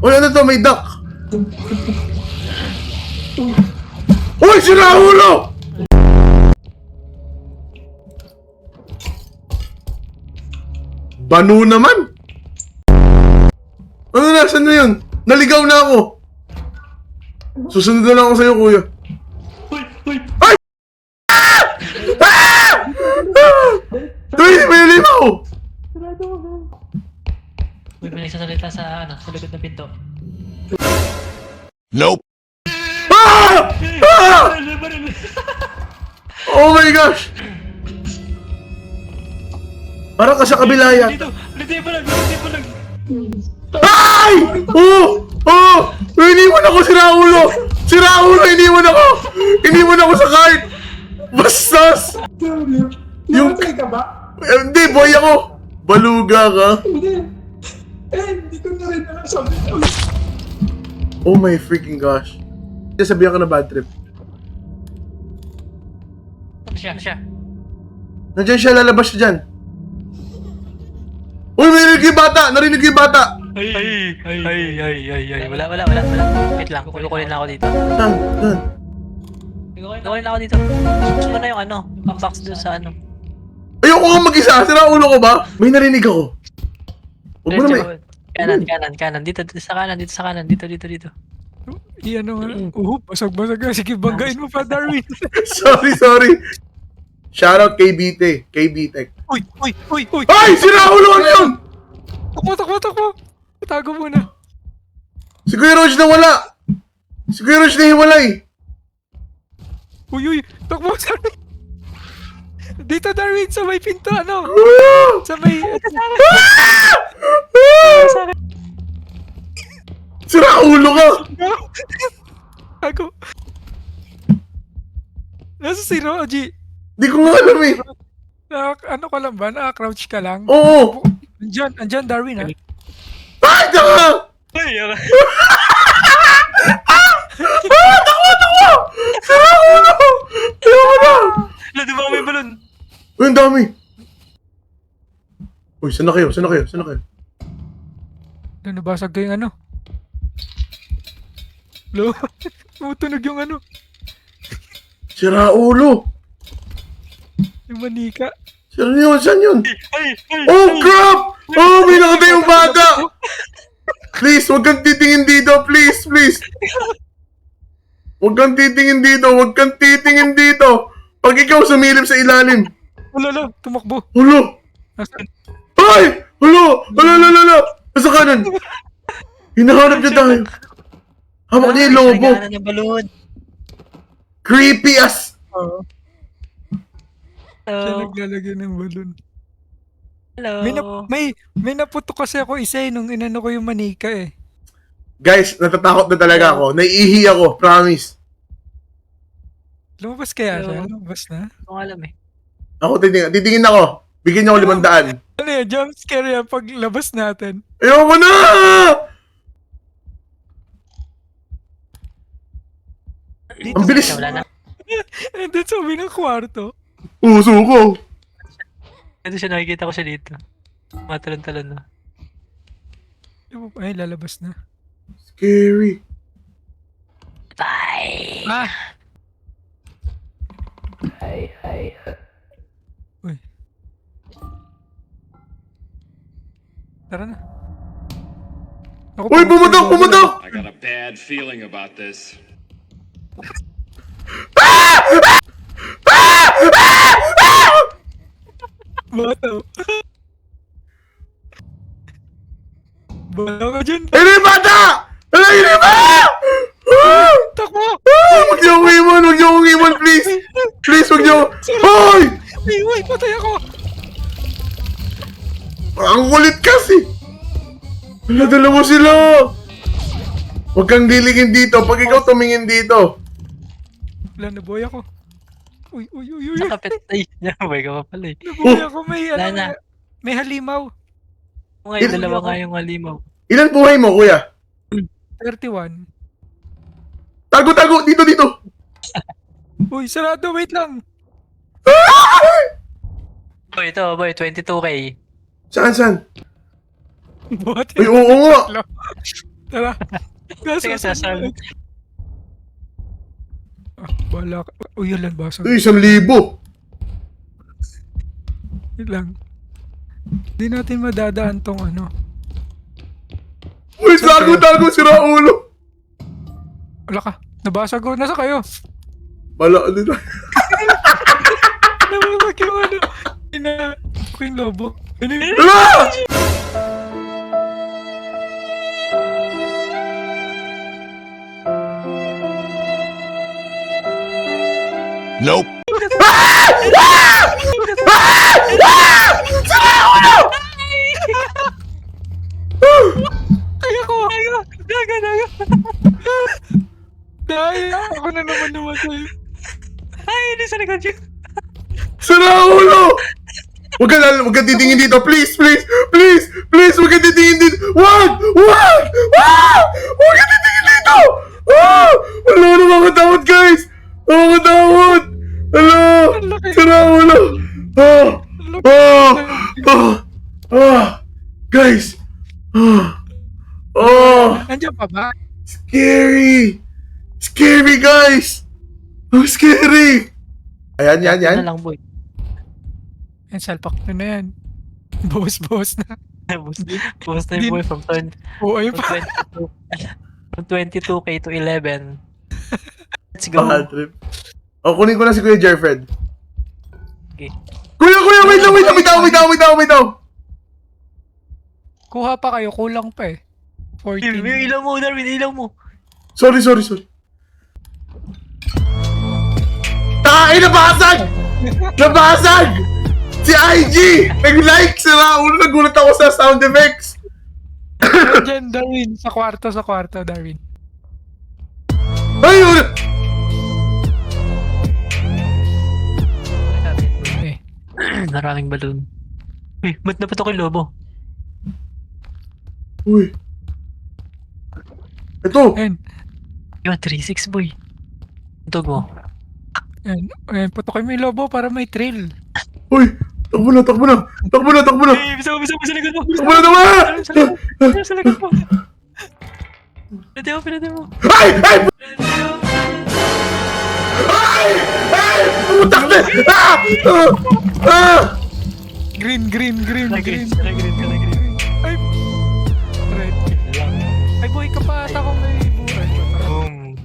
Uy, ano to? May duck! Uy, sira ulo! Banu naman! Ano na? Saan na yun? Naligaw na ako! Susunod na lang ako sa'yo, kuya. Ay! Ah! Ah! Uy, may limaw! Uy, may nagsasalita sa likod ng pinto. Nope. Ah! Ah! Oh my gosh! Parang ka sa kabila yan. Dito pa lang. Ay! Oh! Oh! Iniwan ako, sira ulo! Sira ulo, iniwan ako! Iniwan ako sa cart! Bastos! Yung... Namatay ka ba? Hindi, boy ako! Baluga ka? Hindi. Hindi ko na rin alam sabi ko. Oh my freaking gosh. Sabihan ka na bad trip. Ano siya? Nandiyan siya, lalabas siya dyan. Uy, may narinig yung bata! Narinig yung bata! Ay. Wala. Wait lang, kukunin lang ako dito. Saan? Saan? Kukunin lang ako dito. Gusto ko na yung ang box doon sa Ayoko nga mag-isa! Sira ulo ko ba? May narinig ako. Huwag mo na may... Kanan. Dito sa kanan. Dito. Iyan nga. Basag-basag ka. Sige, banggain mo pa, Darwin. Sorry. Shoutout kay BT. Kay BTEC. Uy! Ay! Sira ulo! Ano yun? Takbo! Tago muna. Si Kuya Rog na wala! Si Kuya Rog na hiwalay! Uy! Takbo, sorry. Dito, Darwin, sa may pinto, ano? Ah! Sa may... Sira ulo ka! Tago. Nasa si Roji? Di ko nga alam eh. Ano ka lang ba? Naka-crouch ka lang? Oo! Andyan, Darwin, ha? Ay! Taka! Takbo! Sira ulo! Ayaw mo na! Di ba may balon? Uy, ang dami! Uy, saan na kayo? Nabasag ko yung ano. Lo, tumutunog yung ano. Sira ulo! Yung manika. Saan yun? Ay! Oh, crap! Oh, may nakatay yung bata! Please, huwag kang titingin dito. Please. Huwag kang titingin dito. Pag ikaw sumilip sa ilalim. Wala, tumakbo. Hulo! Nasaan? Ay! Hulo! Nasa kanan. Hinahanap niya tayo. Hawak niya yung lobo. Nagana ng balon. Creepy as... Oo. Siya Hello. naglalagay ng balon. Hello. May naputok kasi ako isa nung inano ko yung manika eh. Guys, natatakot na talaga ako. Naiihi ako, promise. Lumabas kaya siya? Hello. Lumabas na? Hindi ko alam eh. Ako, titingin ako. Bigyan niyo ako 500. Ano yan? Jump scare yan pag labas natin. Ayoko na! Dito Ang bilis. Wala na. And then sabi ng kwarto. Puso ko. Ito siya, nakikita ko siya dito. Matalon-talon na. Ay, lalabas na. Scary. Bye! Ah! Uy. Tara na. Ako, Uy, pumatok! I got a bad feeling about this. Bata. Bala ka dyan. Ano yung bata? Ano yung iba? Takbo! Huwag niyo akong iwan, please. Please, huwag niyo. Hoy! Uy, patay ako! Ang kulit kasi. Dala mo sila. Huwag kang dilingin dito pag ikaw tumingin dito. Wala, nabuhay ako. Uy. Nakapit. Ay, nabay ka pa pala eh. Nabuhay ako, Wala na. may halimaw. Ngayon, dalawa nga yung halimaw. Ilan buhay mo, kuya? 31. Tago, dito. Uy, sarado, wait lang. Boy, ito, boy, 22K. Saan? Buhat Ay, oo nga! Tara. Sige, sasal. Bala ka. Uy, yalan basag. Ay, 1,000! Yun lang. Hindi natin madadaan tong ano. Uy, tago, sira ulo! Wala ka. Nabasag ko. Nasa kayo? Bala, ano na? Nabasag yung ano. Ina ko yung lobo. Ano yun? Ah! Nope. Kaya ko. Daga. Dahil ako na naman namatay. Ay, hindi sa likod yun. Sira ulo! Huwag ka titingin dito, please! Huwag ka titingin dito! Huwag ka titingin dito! Ah! Wala, nakakatakot, guys! Nakakatakot! Wala! Sira ulo! Guys! Nandiyan pa ba? Scary! Scary, guys! Scary! Ayan. Ano lang, boy. Yan, salpak na yan. Boss na. Boost na yung boy from Oo, ayun pa. 22k to 11. Let's go. Bad trip. O, kunin ko na si Kuya Jerfred. Okay. Kuya, wait lang! Kuha pa kayo, kulang pa eh. 14. Ilaw mo, Darwin, ilaw mo. Sorry. Tae, nabasag! Si IG! Nag-like! Sira ulo, nagulat ako sa sound effects! Diyan, Darwin. Sa kwarto, Darwin. Ay! Eh. Maraming balloon. Uy, ba't napatok yung lobo? Uy! Ito! Ayan. Yun, 3-6 boy. Tug mo. Ayan, putokin mo yung lobo para may thrill. Uy! Takbo na! Bisa mo sa likod mo. Takbo na! Sa likod mo. Pinati mo. Ay! Putak na! Green. Green. Ay! Red. Ay, boy, kapat ako may buhay. Boom.